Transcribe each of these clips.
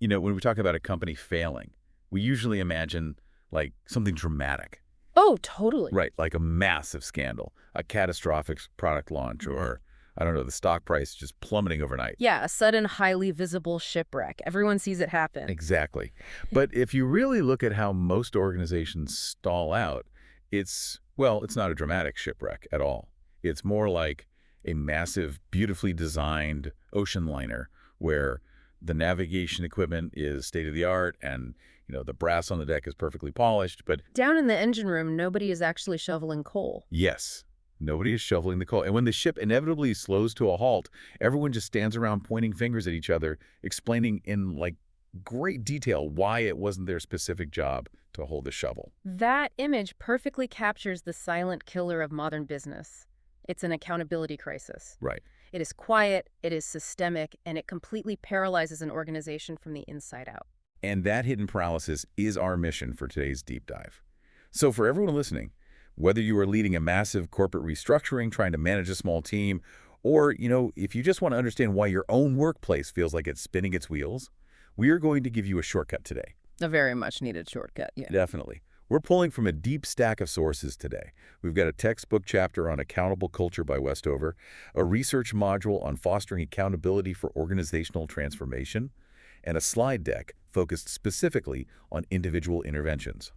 when we talk about a company failing, we usually imagine like something dramatic. Oh, totally. Right, like a massive scandal, a catastrophic product launch, or, I don't know, the stock price just plummeting overnight. Yeah, a sudden, highly visible shipwreck. Everyone sees it happen. Exactly. But if you really look at how most organizations stall out, it's not a dramatic shipwreck at all. It's more like a massive, beautifully designed ocean liner where the navigation equipment is state-of-the-art and, the brass on the deck is perfectly polished, but Down in the engine room, nobody is actually shoveling coal. yes, nobody is shoveling the coal. And when the ship inevitably slows to a halt, everyone just stands around pointing fingers at each other, explaining in, like, great detail why it wasn't their specific job to hold the shovel. That image perfectly captures the silent killer of modern business. It's an accountability crisis. Right. It is quiet, it is systemic, and it completely paralyzes an organization from the inside out. And that hidden paralysis is our mission for today's deep dive. So for everyone listening, whether you are leading a massive corporate restructuring, trying to manage a small team, or, if you just want to understand why your own workplace feels like it's spinning its wheels, we are going to give you a shortcut today. A very much needed shortcut, yeah. Definitely. We're pulling from a deep stack of sources today. We've got a textbook chapter on accountable culture by Westover, a research module on fostering accountability for organizational transformation, and a slide deck focused specifically on individual interventions.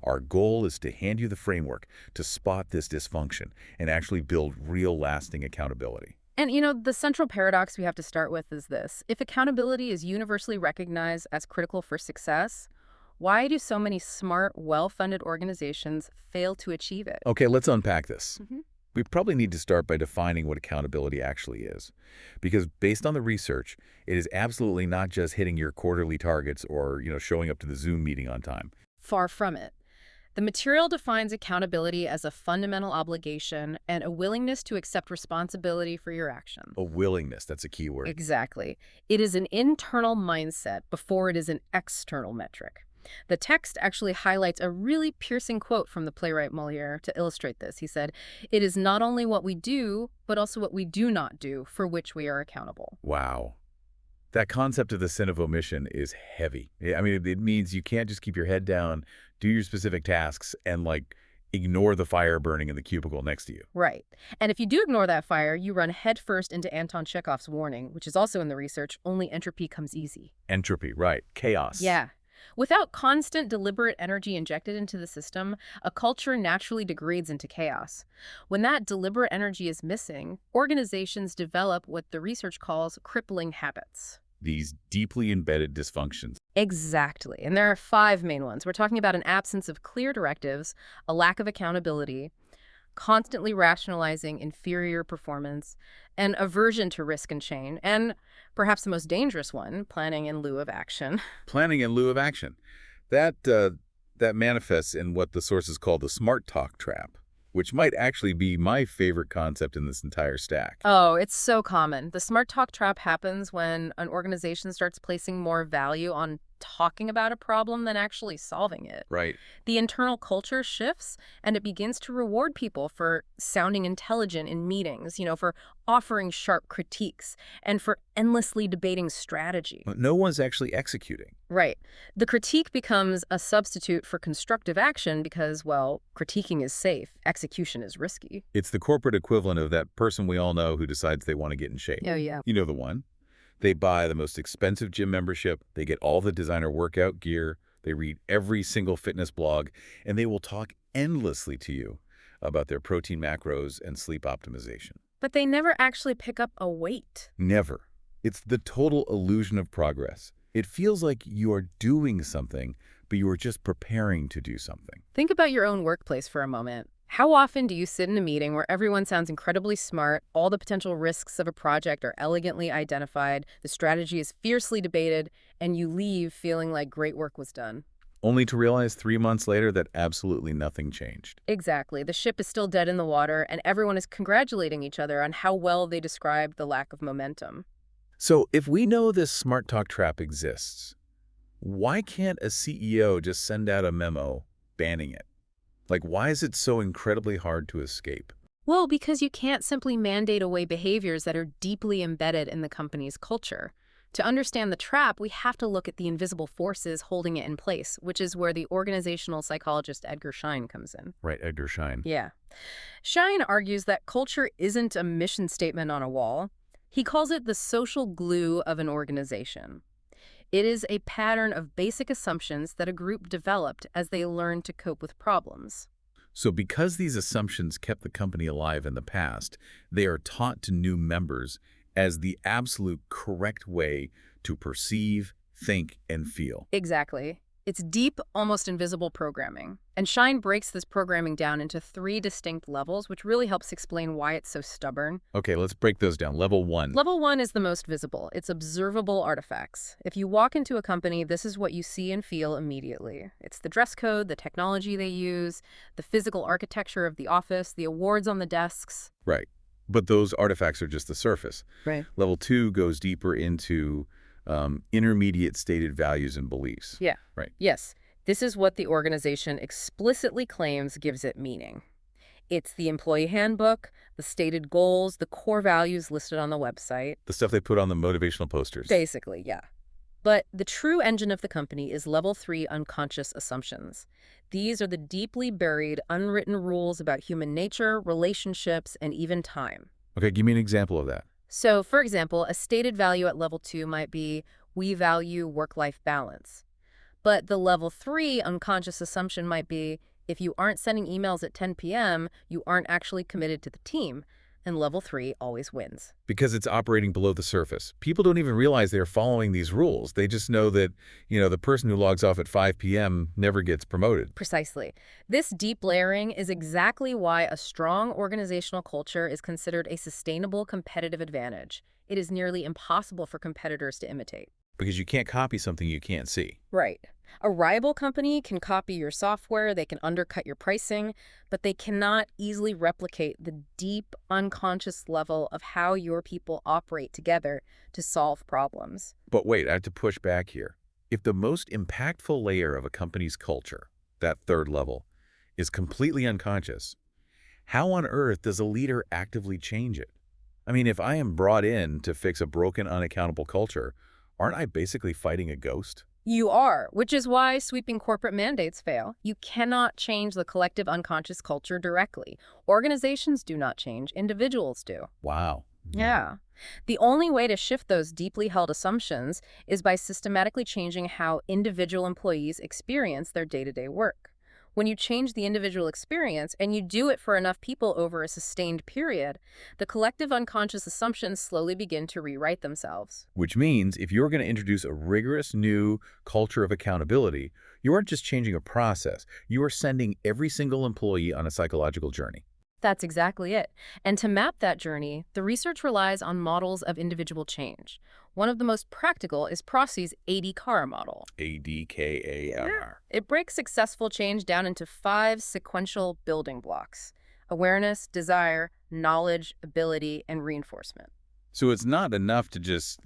Our goal is to hand you the framework to spot this dysfunction and actually build real lasting accountability. And, the central paradox we have to start with is this. If accountability is universally recognized as critical for success, why do so many smart, well-funded organizations fail to achieve it? Okay, let's unpack this. Mm-hmm. We probably need to start by defining what accountability actually is. Because based on the research, it is absolutely not just hitting your quarterly targets or, showing up to the Zoom meeting on time. Far from it. The material defines accountability as a fundamental obligation and a willingness to accept responsibility for your actions. A willingness, that's a key word. Exactly. It is an internal mindset before it is an external metric. The text actually highlights a really piercing quote from the playwright Molière to illustrate this. He said, "It is not only what we do, but also what we do not do for which we are accountable." Wow. That concept of the sin of omission is heavy. I mean, it means you can't just keep your head down, do your specific tasks, and, ignore the fire burning in the cubicle next to you. Right. And if you do ignore that fire, you run headfirst into Anton Chekhov's warning, which is also in the research, only entropy comes easy. Entropy, right. Chaos. Yeah. Without constant, deliberate energy injected into the system, a culture naturally degrades into chaos. When that deliberate energy is missing, organizations develop what the research calls crippling habits. These deeply embedded dysfunctions. Exactly. And there are 5 main ones. We're talking about an absence of clear directives, a lack of accountability, constantly rationalizing inferior performance, an aversion to risk and change, and perhaps the most dangerous one, planning in lieu of action. Planning in lieu of action. That manifests in what the sources call the smart talk trap, which might actually be my favorite concept in this entire stack. Oh, it's so common. The smart talk trap happens when an organization starts placing more value on talking about a problem than actually solving it. Right. The internal culture shifts, and it begins to reward people for sounding intelligent in meetings, for offering sharp critiques, and for endlessly debating strategy. But no one's actually executing. Right. The critique becomes a substitute for constructive action because, critiquing is safe, execution is risky. It's the corporate equivalent of that person we all know who decides they want to get in shape. Oh, yeah. You know the one. They buy the most expensive gym membership, they get all the designer workout gear, they read every single fitness blog, and they will talk endlessly to you about their protein macros and sleep optimization. But they never actually pick up a weight. Never. It's the total illusion of progress. It feels like you are doing something, but you are just preparing to do something. Think about your own workplace for a moment. How often do you sit in a meeting where everyone sounds incredibly smart, all the potential risks of a project are elegantly identified, the strategy is fiercely debated, and you leave feeling like great work was done? Only to realize 3 months later that absolutely nothing changed. Exactly. The ship is still dead in the water, and everyone is congratulating each other on how well they described the lack of momentum. So if we know this smart talk trap exists, why can't a CEO just send out a memo banning it? Why is it so incredibly hard to escape? Well, because you can't simply mandate away behaviors that are deeply embedded in the company's culture. To understand the trap, we have to look at the invisible forces holding it in place, which is where the organizational psychologist Edgar Schein comes in. Right, Edgar Schein. Yeah. Schein argues that culture isn't a mission statement on a wall. He calls it the social glue of an organization. It is a pattern of basic assumptions that a group developed as they learned to cope with problems. So because these assumptions kept the company alive in the past, they are taught to new members as the absolute correct way to perceive, think, and feel. Exactly. It's deep, almost invisible programming. And Schein breaks this programming down into 3 distinct levels, which really helps explain why it's so stubborn. Okay, let's break those down. Level 1. Level 1 is the most visible. It's observable artifacts. If you walk into a company, this is what you see and feel immediately. It's the dress code, the technology they use, the physical architecture of the office, the awards on the desks. Right. But those artifacts are just the surface. Right. Level 2 goes deeper into intermediate stated values and beliefs. Yeah. Right. Yes. This is what the organization explicitly claims gives it meaning. It's the employee handbook, the stated goals, the core values listed on the website. The stuff they put on the motivational posters. Basically, yeah. But the true engine of the company is level 3 unconscious assumptions. These are the deeply buried, unwritten rules about human nature, relationships, and even time. Okay, give me an example of that. So, for example, a stated value at level 2 might be, we value work-life balance. But the level 3 unconscious assumption might be, if you aren't sending emails at 10 p.m., you aren't actually committed to the team. And level 3 always wins. Because it's operating below the surface. People don't even realize they're following these rules. They just know that, the person who logs off at 5 p.m. never gets promoted. Precisely. This deep layering is exactly why a strong organizational culture is considered a sustainable competitive advantage. It is nearly impossible for competitors to imitate. Because you can't copy something you can't see. Right. A rival company can copy your software, they can undercut your pricing, but they cannot easily replicate the deep, unconscious level of how your people operate together to solve problems. But wait, I have to push back here. If the most impactful layer of a company's culture, that third level, is completely unconscious, how on earth does a leader actively change it? I mean, if I am brought in to fix a broken, unaccountable culture, aren't I basically fighting a ghost? You are, which is why sweeping corporate mandates fail. You cannot change the collective unconscious culture directly. Organizations do not change, individuals do. Wow. Yeah. The only way to shift those deeply held assumptions is by systematically changing how individual employees experience their day-to-day work. When you change the individual experience, and you do it for enough people over a sustained period, the collective unconscious assumptions slowly begin to rewrite themselves. Which means if you're going to introduce a rigorous new culture of accountability, you aren't just changing a process, you are sending every single employee on a psychological journey. That's exactly it. And to map that journey, the research relies on models of individual change. One of the most practical is Prossy's ADKAR model. ADKAR. It breaks successful change down into 5 sequential building blocks: awareness, desire, knowledge, ability, and reinforcement. So it's not enough to just,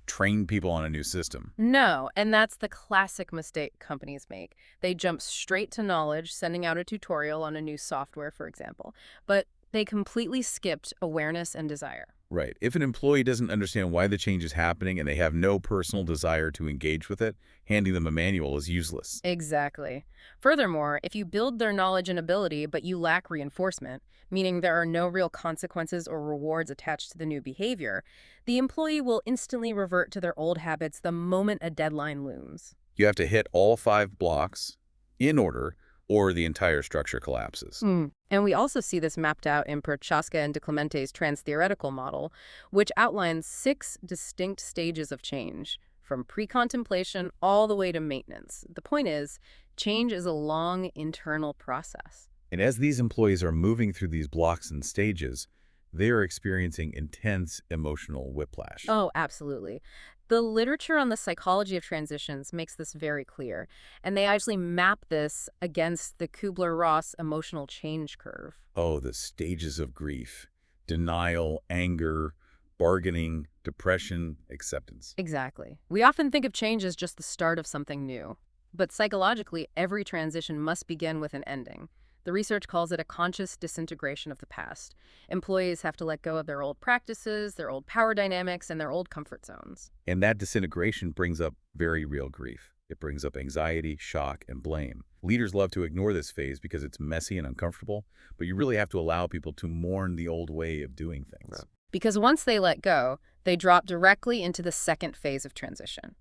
train people on a new system. No, and that's the classic mistake companies make. They jump straight to knowledge, sending out a tutorial on a new software, for example. But they completely skipped awareness and desire. Right. If an employee doesn't understand why the change is happening and they have no personal desire to engage with it, handing them a manual is useless. Exactly. Furthermore, if you build their knowledge and ability, but you lack reinforcement, meaning there are no real consequences or rewards attached to the new behavior, the employee will instantly revert to their old habits the moment a deadline looms. You have to hit all 5 blocks in order, or the entire structure collapses. And we also see this mapped out in Prochaska and De Clemente's trans-theoretical model, which outlines 6 distinct stages of change, from pre-contemplation all the way to maintenance. The point is, change is a long internal process. And as these employees are moving through these blocks and stages, they are experiencing intense emotional whiplash. Oh, absolutely. The literature on the psychology of transitions makes this very clear, and they actually map this against the Kubler-Ross emotional change curve. Oh, the stages of grief: denial, anger, bargaining, depression, acceptance. Exactly. We often think of change as just the start of something new, but psychologically, every transition must begin with an ending. The research calls it a conscious disintegration of the past. Employees have to let go of their old practices, their old power dynamics, and their old comfort zones. And that disintegration brings up very real grief. It brings up anxiety, shock, and blame. Leaders love to ignore this phase because it's messy and uncomfortable, but you really have to allow people to mourn the old way of doing things. Because once they let go, they drop directly into the second phase of transition,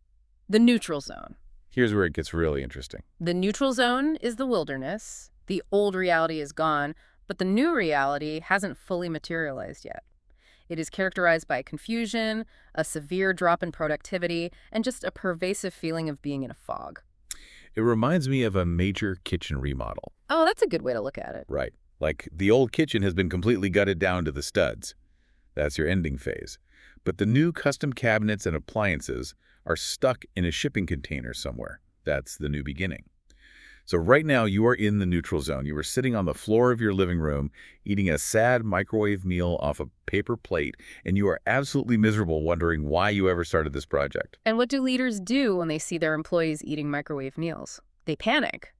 the neutral zone. Here's where it gets really interesting. The neutral zone is the wilderness. The old reality is gone, but the new reality hasn't fully materialized yet. It is characterized by confusion, a severe drop in productivity, and just a pervasive feeling of being in a fog. It reminds me of a major kitchen remodel. Oh, that's a good way to look at it. Right. Like the old kitchen has been completely gutted down to the studs. That's your ending phase. But the new custom cabinets and appliances are stuck in a shipping container somewhere. That's the new beginning. So right now you are in the neutral zone. You are sitting on the floor of your living room, eating a sad microwave meal off a paper plate, and you are absolutely miserable wondering why you ever started this project. And what do leaders do when they see their employees eating microwave meals? They panic.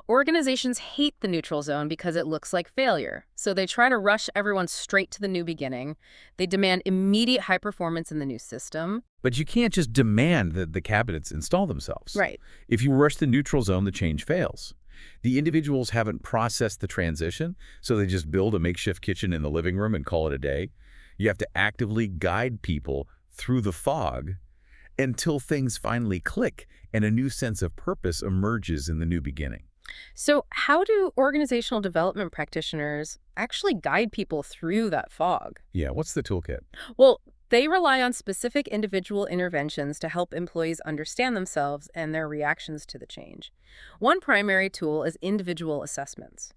Organizations hate the neutral zone because it looks like failure. So they try to rush everyone straight to the new beginning. They demand immediate high performance in the new system. But you can't just demand that the cabinets install themselves. Right. If you rush the neutral zone, the change fails. The individuals haven't processed the transition, so they just build a makeshift kitchen in the living room and call it a day. You have to actively guide people through the fog until things finally click and a new sense of purpose emerges in the new beginning. So how do organizational development practitioners actually guide people through that fog? Yeah, what's the toolkit? Well, they rely on specific individual interventions to help employees understand themselves and their reactions to the change. One primary tool is individual assessments.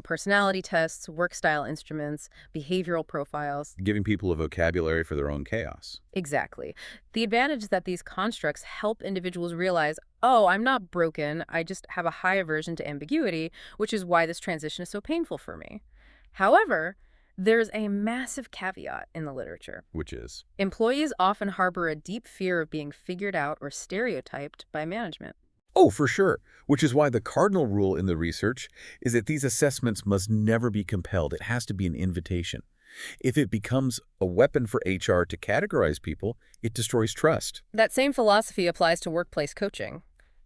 Personality tests, work style instruments, behavioral profiles. Giving people a vocabulary for their own chaos. Exactly. The advantage is that these constructs help individuals realize, oh, I'm not broken, I just have a high aversion to ambiguity, which is why this transition is so painful for me. However, there's a massive caveat in the literature. Which is? Employees often harbor a deep fear of being figured out or stereotyped by management. Oh, for sure. Which is why the cardinal rule in the research is that these assessments must never be compelled. It has to be an invitation. If it becomes a weapon for HR to categorize people, it destroys trust. That same philosophy applies to workplace coaching.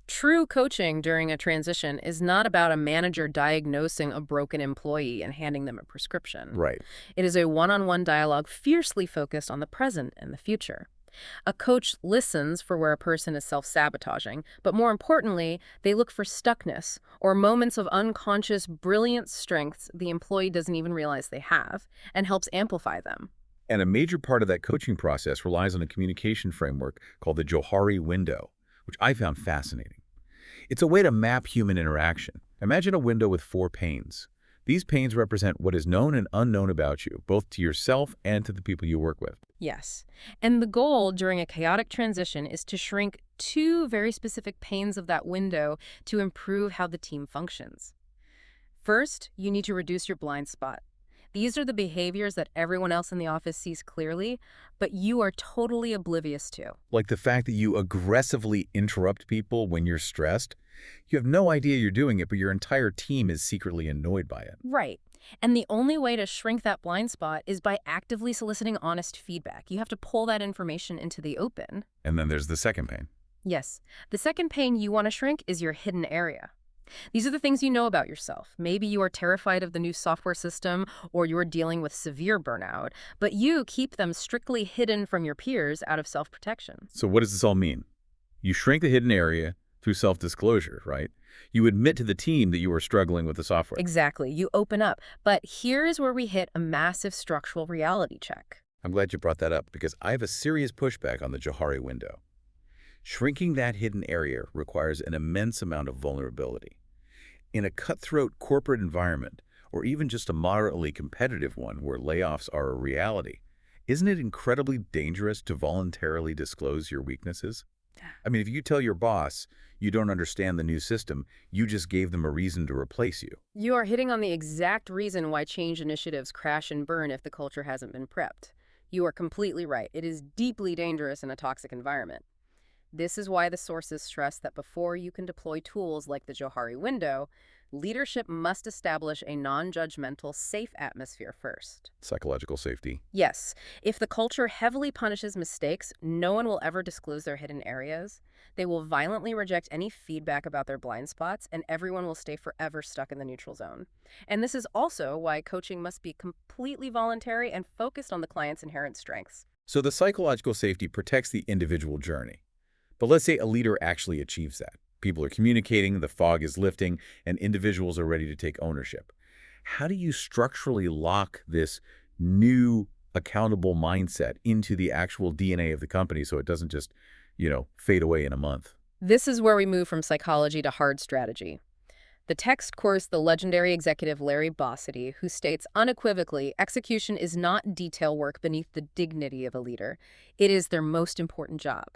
True coaching during a transition is not about a manager diagnosing a broken employee and handing them a prescription. Right. It is a one-on-one dialogue fiercely focused on the present and the future. A coach listens for where a person is self-sabotaging, but more importantly, they look for stuckness or moments of unconscious, brilliant strengths the employee doesn't even realize they have, and helps amplify them. And a major part of that coaching process relies on a communication framework called the Johari window, which I found fascinating. It's a way to map human interaction. Imagine a window with 4 panes. These panes represent what is known and unknown about you, both to yourself and to the people you work with. Yes. And the goal during a chaotic transition is to shrink 2 very specific panes of that window to improve how the team functions. First, you need to reduce your blind spot. These are the behaviors that everyone else in the office sees clearly, but you are totally oblivious to. Like the fact that you aggressively interrupt people when you're stressed. You have no idea you're doing it, but your entire team is secretly annoyed by it. Right. And the only way to shrink that blind spot is by actively soliciting honest feedback. You have to pull that information into the open. And then there's the second pane. Yes. The second pane you want to shrink is your hidden area. These are the things you know about yourself. Maybe you are terrified of the new software system, or you're dealing with severe burnout, but you keep them strictly hidden from your peers out of self-protection. So what does this all mean? You shrink the hidden area through self-disclosure, right? You admit to the team that you are struggling with the software. Exactly. You open up. But here is where we hit a massive structural reality check. I'm glad you brought that up because I have a serious pushback on the Johari window. Shrinking that hidden area requires an immense amount of vulnerability. In a cutthroat corporate environment, or even just a moderately competitive one where layoffs are a reality, isn't it incredibly dangerous to voluntarily disclose your weaknesses? I mean, if you tell your boss you don't understand the new system, you just gave them a reason to replace you. You are hitting on the exact reason why change initiatives crash and burn if the culture hasn't been prepped. You are completely right. It is deeply dangerous in a toxic environment. This is why the sources stress that before you can deploy tools like the Johari window, Leadership must establish a non-judgmental, safe atmosphere first. Psychological safety. Yes, if the culture heavily punishes mistakes, no one will ever disclose their hidden areas. They will violently reject any feedback about their blind spots, and everyone will stay forever stuck in the neutral zone. And this is also why coaching must be completely voluntary and focused on the client's inherent strengths. So the psychological safety protects the individual journey. But let's say a leader actually achieves that. People are communicating, the fog is lifting, and individuals are ready to take ownership. How do you structurally lock this new accountable mindset into the actual DNA of the company so it doesn't just, fade away in a month? This is where we move from psychology to hard strategy. The text quotes the legendary executive Larry Bossidy, who states unequivocally, execution is not detail work beneath the dignity of a leader. It is their most important job.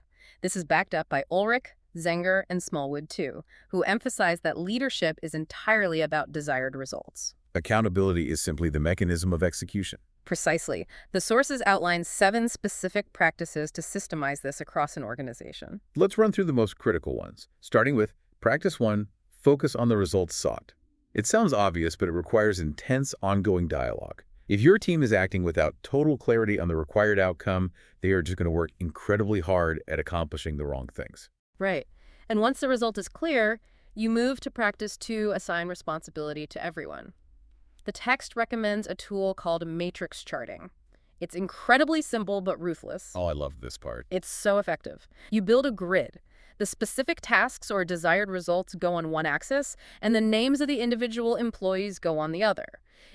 This is backed up by Ulrich, Zenger, and Smallwood, too, who emphasize that leadership is entirely about desired results. Accountability is simply the mechanism of execution. Precisely. The sources outline 7 specific practices to systemize this across an organization. Let's run through the most critical ones, starting with Practice 1, focus on the results sought. It sounds obvious, but it requires intense, ongoing dialogue. If your team is acting without total clarity on the required outcome, they are just going to work incredibly hard at accomplishing the wrong things. Right. And once the result is clear, you move to Practice 2, assign responsibility to everyone. The text recommends a tool called matrix charting. It's incredibly simple but ruthless. Oh, I love this part. It's so effective. You build a grid. The specific tasks or desired results go on one axis, and the names of the individual employees go on the other.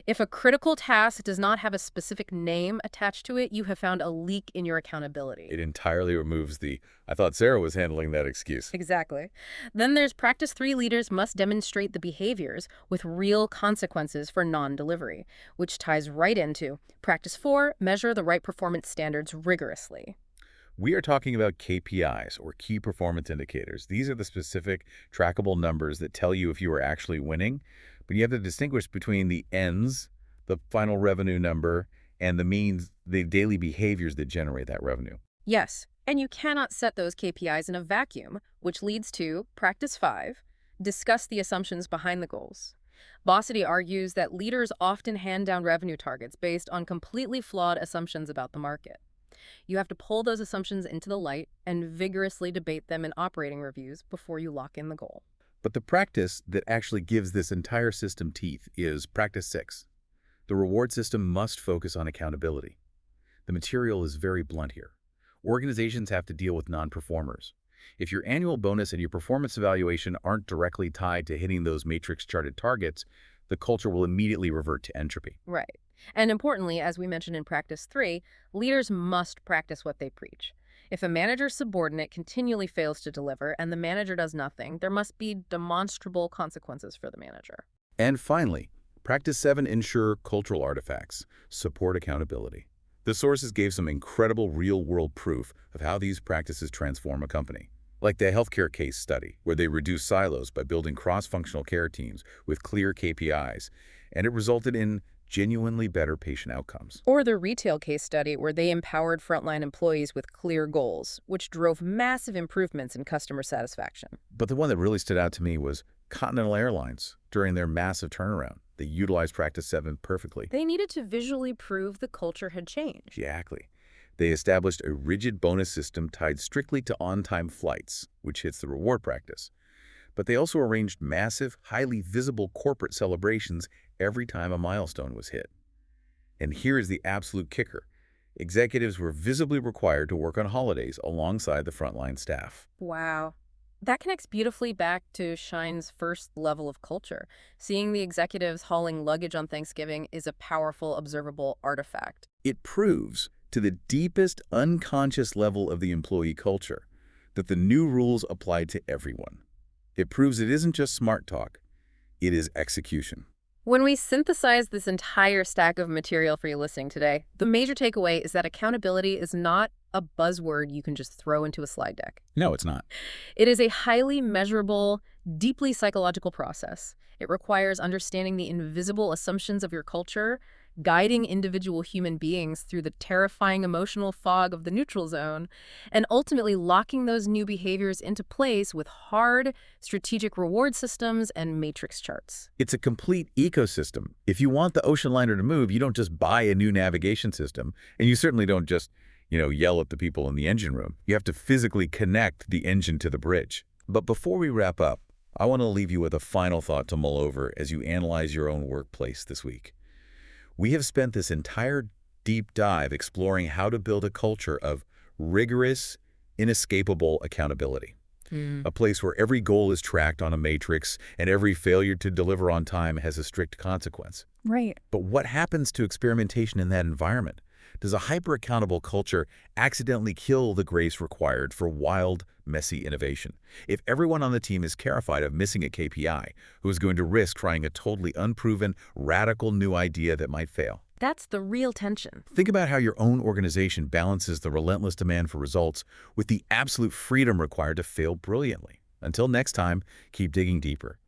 If a critical task does not have a specific name attached to it, you have found a leak in your accountability. It entirely removes I thought Sarah was handling that excuse. Exactly. Then there's Practice 3, leaders must demonstrate the behaviors with real consequences for non-delivery, which ties right into Practice 4, measure the right performance standards rigorously. We are talking about KPIs, or key performance indicators. These are the specific, trackable numbers that tell you if you are actually winning, but you have to distinguish between the ends, the final revenue number, and the means, the daily behaviors that generate that revenue. Yes, and you cannot set those KPIs in a vacuum, which leads to Practice 5, discuss the assumptions behind the goals. Bossidy argues that leaders often hand down revenue targets based on completely flawed assumptions about the market. You have to pull those assumptions into the light and vigorously debate them in operating reviews before you lock in the goal. But the practice that actually gives this entire system teeth is Practice 6. The reward system must focus on accountability. The material is very blunt here. Organizations have to deal with non-performers. If your annual bonus and your performance evaluation aren't directly tied to hitting those matrix-charted targets, the culture will immediately revert to entropy. Right. And importantly, as we mentioned in Practice 3, leaders must practice what they preach. If a manager's subordinate continually fails to deliver and the manager does nothing, there must be demonstrable consequences for the manager. And finally, Practice 7, ensure cultural artifacts, support accountability. The sources gave some incredible real-world proof of how these practices transform a company. Like the healthcare case study, where they reduced silos by building cross-functional care teams with clear KPIs, and it resulted in genuinely better patient outcomes. Or the retail case study, where they empowered frontline employees with clear goals, which drove massive improvements in customer satisfaction. But the one that really stood out to me was Continental Airlines during their massive turnaround. They utilized Practice 7 perfectly. They needed to visually prove the culture had changed. Exactly. They established a rigid bonus system tied strictly to on-time flights, which hits the reward practice. But they also arranged massive, highly visible corporate celebrations every time a milestone was hit. And here is the absolute kicker. Executives were visibly required to work on holidays alongside the frontline staff. Wow. That connects beautifully back to Shine's first level of culture. Seeing the executives hauling luggage on Thanksgiving is a powerful, observable artifact. It proves, to the deepest unconscious level of the employee culture, that the new rules apply to everyone. It proves it isn't just smart talk, it is execution. When we synthesize this entire stack of material for you listening today, the major takeaway is that accountability is not a buzzword you can just throw into a slide deck. No, it's not. It is a highly measurable, deeply psychological process. It requires understanding the invisible assumptions of your culture, guiding individual human beings through the terrifying emotional fog of the neutral zone, and ultimately locking those new behaviors into place with hard, strategic reward systems and matrix charts. It's a complete ecosystem. If you want the ocean liner to move, you don't just buy a new navigation system, and you certainly don't just, yell at the people in the engine room. You have to physically connect the engine to the bridge. But before we wrap up, I want to leave you with a final thought to mull over as you analyze your own workplace this week. We have spent this entire deep dive exploring how to build a culture of rigorous, inescapable accountability. A place where every goal is tracked on a matrix and every failure to deliver on time has a strict consequence. Right. But what happens to experimentation in that environment? Does a hyper-accountable culture accidentally kill the grace required for wild, messy innovation? If everyone on the team is terrified of missing a KPI, who is going to risk trying a totally unproven, radical new idea that might fail? That's the real tension. Think about how your own organization balances the relentless demand for results with the absolute freedom required to fail brilliantly. Until next time, keep digging deeper,